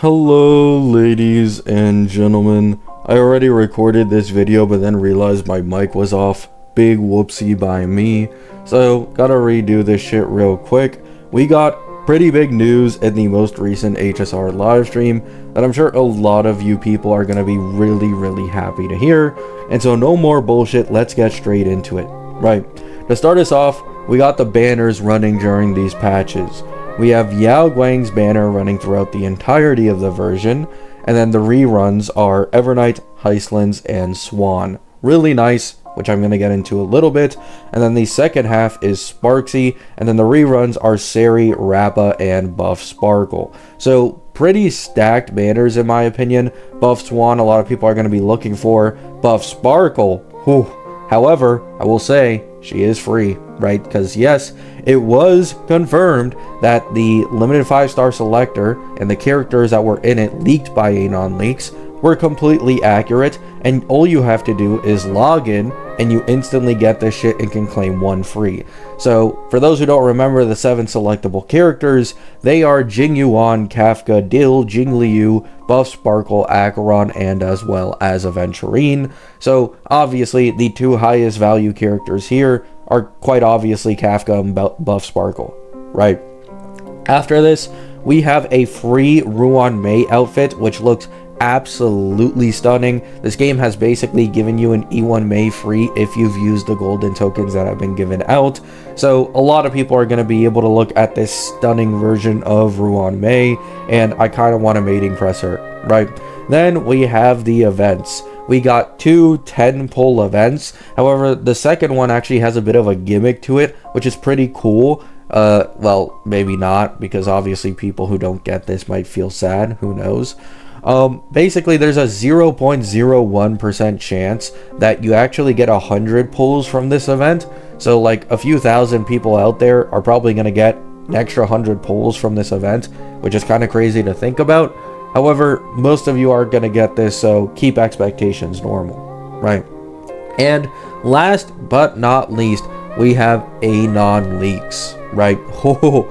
Hello ladies and gentlemen, I already recorded this video but then realized my mic was off. Big whoopsie by me, so gotta redo this shit real quick. We got pretty big news in the most recent HSR livestream that I'm sure a lot of you people are gonna be really happy to hear, and so no more bullshit, let's get straight into it. Right, to start us off, we got the banners running during these patches. We have Yao Guang's banner running throughout the entirety of the version, and then the reruns are Evernight, Heistlands, and Swan. Really nice, which I'm going to get into a little bit, and then the second half is Sparksy, and then the reruns are Sari, Rappa, and Buff Sparkle. So pretty stacked banners in my opinion. Buff Swan, a lot of people are going to be looking for. Buff Sparkle, whew. However, I will say, she is free, right? Because yes, it was confirmed that the limited 5-star selector and the characters that were in it leaked by Anon Leaks were completely accurate, and all you have to do is log in and you instantly get this shit and can claim one free. So for those who don't remember the 7 selectable characters, they are Jingyuan, Kafka, Dill, Jingliu, Buff Sparkle, Acheron, and as well as Aventurine. So obviously the 2 highest value characters here are quite obviously Kafka and Buff Sparkle, right? After this, we have a free Ruan May outfit, which looks absolutely stunning. This game has basically given you an E1 May free if you've used the golden tokens that have been given out. So a lot of people are going to be able to look at this stunning version of Ruan May, and I kind of want to mating press her, right? Then we have the events. We got 2 10-pull events. However, the second one actually has a bit of a gimmick to it, which is pretty cool. Well, maybe not, because obviously people who don't get this might feel sad. Who knows? Basically there's a 0.01% chance that you actually get 100 pulls from this event. So like a few thousand people out there are probably going to get an extra 100 pulls from this event, which is kind of crazy to think about. However, most of you are going to get this, so keep expectations normal, right? And last but not least, we have Anon Leaks, right? Oh,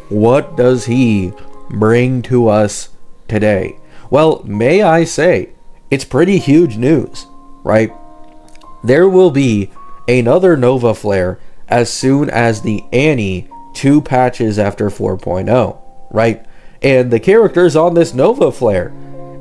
what does he bring to us today? Well, may I say, it's pretty huge news, right? There will be another Novaflare as soon as the Annie 2 patches after 4.0, right? And the characters on this Novaflare,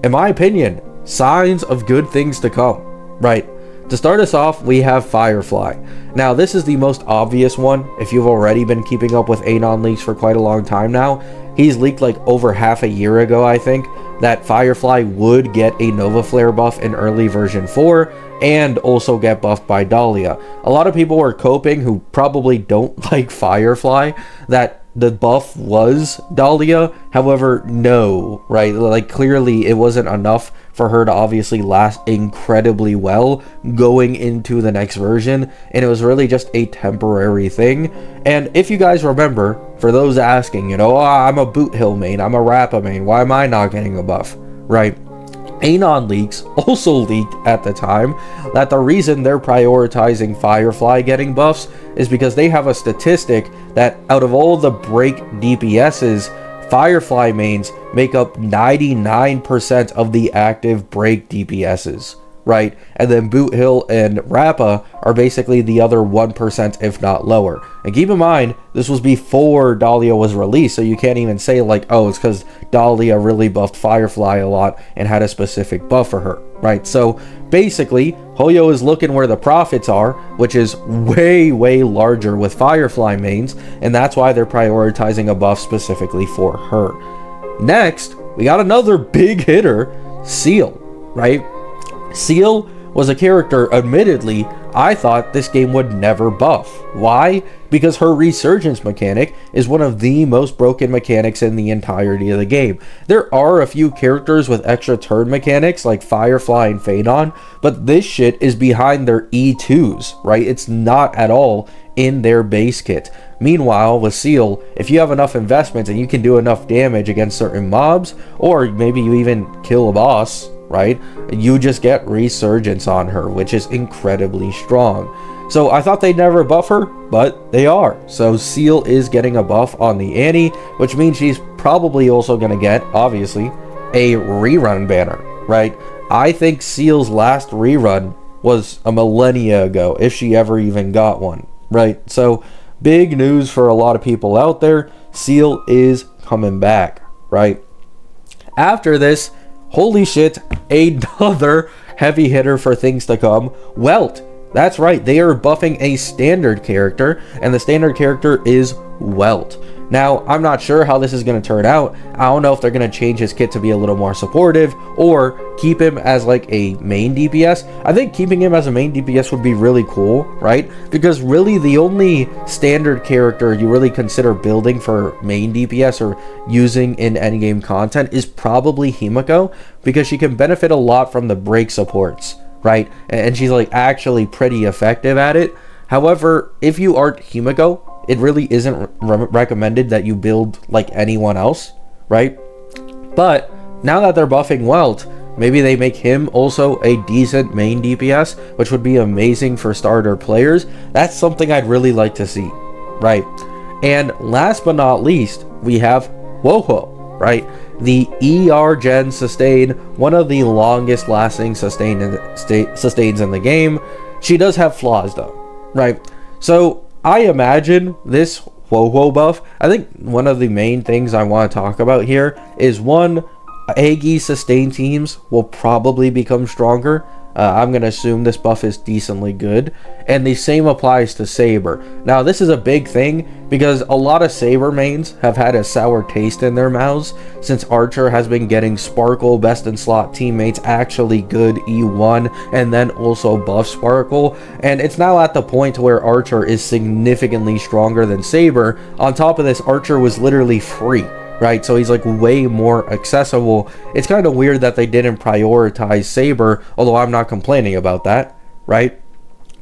in my opinion, signs of good things to come, right? To start us off, we have Firefly. Now, this is the most obvious one. If you've already been keeping up with Anon Leaks for quite a long time now, he's leaked like over half a year ago, I think, that Firefly would get a Novaflare buff in early version 4 and also get buffed by Dahlia. A lot of people were coping who probably don't like Firefly that the buff was Dahlia. However, no, right? Like clearly it wasn't enough for her to obviously last incredibly well going into the next version, and it was really just a temporary thing. And if you guys remember, for those asking, you know, I'm a Boot Hill main, I'm a Rappa main, why am I not getting a buff, right? Anon Leaks also leaked at the time that the reason they're prioritizing Firefly getting buffs is because they have a statistic that out of all the break DPSs, Firefly mains make up 99% of the active break DPSs, right? And then Boot Hill and Rappa are basically the other 1%, if not lower. And keep in mind, this was before Dahlia was released, so you can't even say like, oh, it's because Dahlia really buffed Firefly a lot and had a specific buff for her, right? So basically, Hoyo is looking where the profits are, which is way larger with Firefly mains, and that's why they're prioritizing a buff specifically for her. Next, we got another big hitter, Seal, right? Seal was a character, admittedly, I thought this game would never buff. Why? Because her resurgence mechanic is one of the most broken mechanics in the entirety of the game. There are a few characters with extra turn mechanics like Firefly and Phaedon, but this shit is behind their E2s, right? It's not at all in their base kit. Meanwhile, with Seal, if you have enough investments and you can do enough damage against certain mobs, or maybe you even kill a boss, right, you just get resurgence on her, which is incredibly strong. So I thought they'd never buff her, but they are. So Seal is getting a buff on the Annie, which means she's probably also going to get, obviously, a rerun banner, right? I think Seal's last rerun was a millennia ago, if she ever even got one, right? So big news for a lot of people out there. Seal is coming back, right? After this, holy shit, another heavy hitter for things to come. Welt. That's right, they are buffing a standard character, and the standard character is Welt. Now, I'm not sure how this is going to turn out. I don't know if they're going to change his kit to be a little more supportive or keep him as like a main DPS. I think keeping him as a main DPS would be really cool, right? Because really the only standard character you really consider building for main DPS or using in endgame content is probably Himiko, because she can benefit a lot from the break supports, right? And she's like actually pretty effective at it. However, if you aren't Himiko, it really isn't recommended that you build like anyone else, right? But now that they're buffing Welt, maybe they make him also a decent main DPS, which would be amazing for starter players. That's something I'd really like to see, right? And last but not least, we have Woho, right? The ER Gen sustain, one of the longest lasting sustains in the game. She does have flaws though, right? So I imagine this Woho buff, I think one of the main things I want to talk about here is, one, Aggie sustain teams will probably become stronger. I'm going to assume this buff is decently good. And the same applies to Saber. Now, this is a big thing because a lot of Saber mains have had a sour taste in their mouths since Archer has been getting Sparkle, best in slot teammates, actually good E1, and then also buff Sparkle. And it's now at the point where Archer is significantly stronger than Saber. On top of this, Archer was literally free, right? So he's like way more accessible. It's kind of weird that they didn't prioritize Saber, although I'm not complaining about that, right?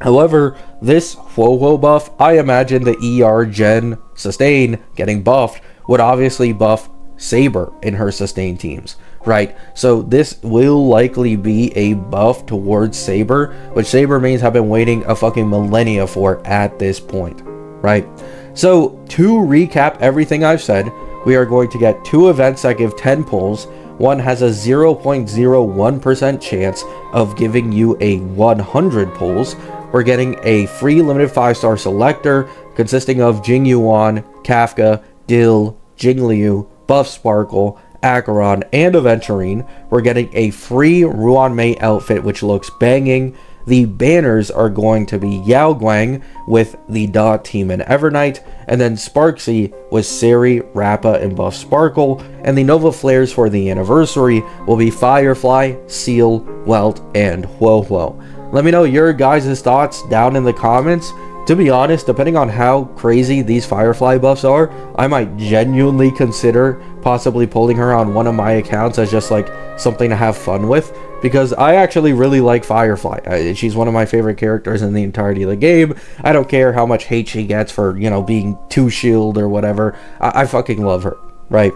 However, this Woho buff, I imagine the ER Gen sustain getting buffed would obviously buff Saber in her sustain teams, right? So this will likely be a buff towards Saber, which Saber mains have been waiting a fucking millennia for at this point, right? So to recap everything I've said, we are going to get 2 events that give 10 pulls. One has a 0.01% chance of giving you a 100 pulls. We're getting a free limited 5-star selector consisting of Jing Yuan, Kafka, Dill, Jingliu, Buff Sparkle, Acheron, and Aventurine. We're getting a free Ruan May outfit, which looks banging. The banners are going to be Yao Guang with the Dot team and Evernight, and then Sparksy with Sari, Rappa, and Buff Sparkle, and the Novaflares for the anniversary will be Firefly, Seal, Welt, and Woho. Let me know your guys' thoughts down in the comments. To be honest, depending on how crazy these Firefly buffs are, I might genuinely consider possibly pulling her on one of my accounts as just like something to have fun with, because I actually really like Firefly. She's one of my favorite characters in the entirety of the game. I don't care how much hate she gets for, you know, being too shield or whatever. I fucking love her, right?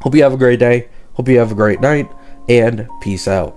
Hope you have a great day. Hope you have a great night, and peace out.